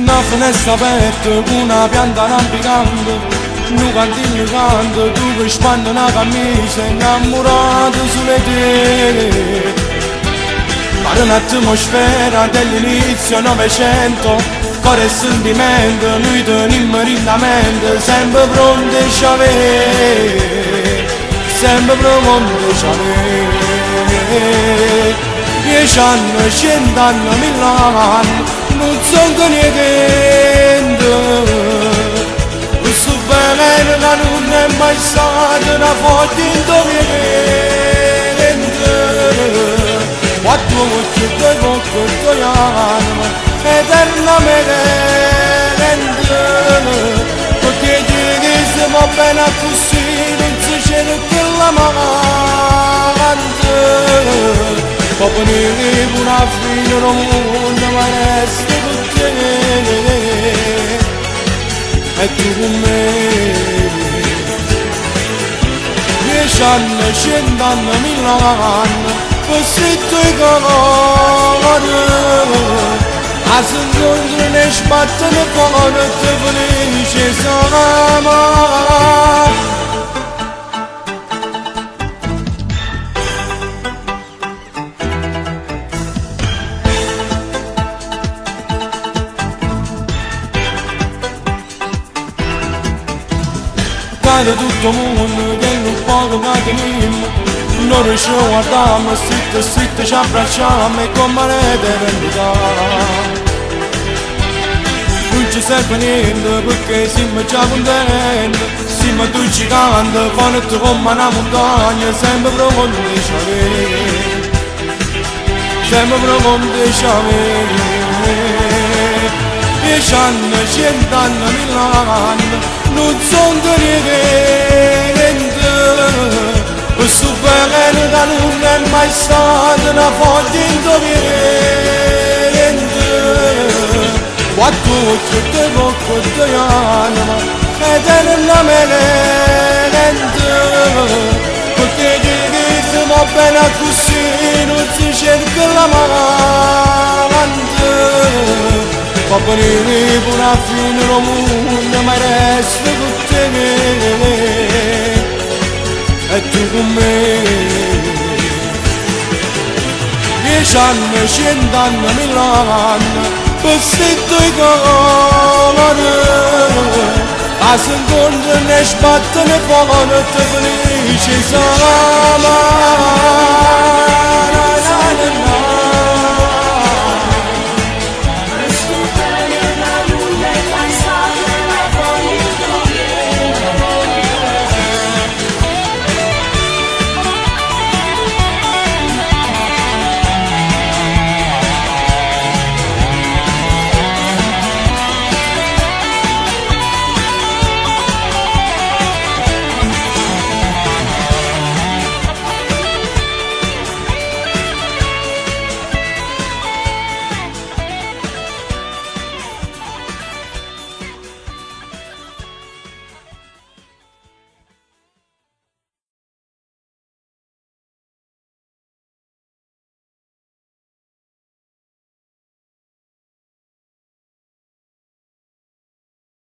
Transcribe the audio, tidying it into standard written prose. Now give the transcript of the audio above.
Una finestra aperta con una pianta rampicante, un cantillo canto, tu che spandi una camicia innamorato sulle te. Pare un'atmosfera dell'inizio Novecento, cuore e sentimento, noi teniamo rindamente, sempre pronti a sciavere, sempre pronti a sciavere. 10 anni, 100 anni, 1000 anni, non sono niente. Questo veleno che non è mai stato una forte indovente. 4 voci, 2 bocche, 2 anime, eternamente. Perché che siamo bene così, non si cerca la mancanza. Dopo una fine del mondo ma resta con te e tu con me. 10 anni, 100 anni, 1000 anni, così tu i colori a secondo ne sbattono cuore e te felice sarà. Tutto il mondo che non poco che teniamo, non riusciamo a guardarmi, stretto stretto ci abbracciamo e come l'eternità. Non ci serve niente perché siamo già contenti, siamo tutti giganti, forti come una montagna, sempre pronti a sciavere, sempre pronti a sciavere. 10 anni, 100 anni, 1000 anni, non sono niente. Questo veleno che non è mai stato una forte indovente. 4 voci, 2 bocche, 2 anime, eternamente. Perché che siamo bene così, non si cerca la mancanza. Va bene una fine del mondo ma resta con te e tu con me. 10 anni, 100 anni, 1000 anni, vestito i colori a secondo ne sbattono cuore e te felice sarà.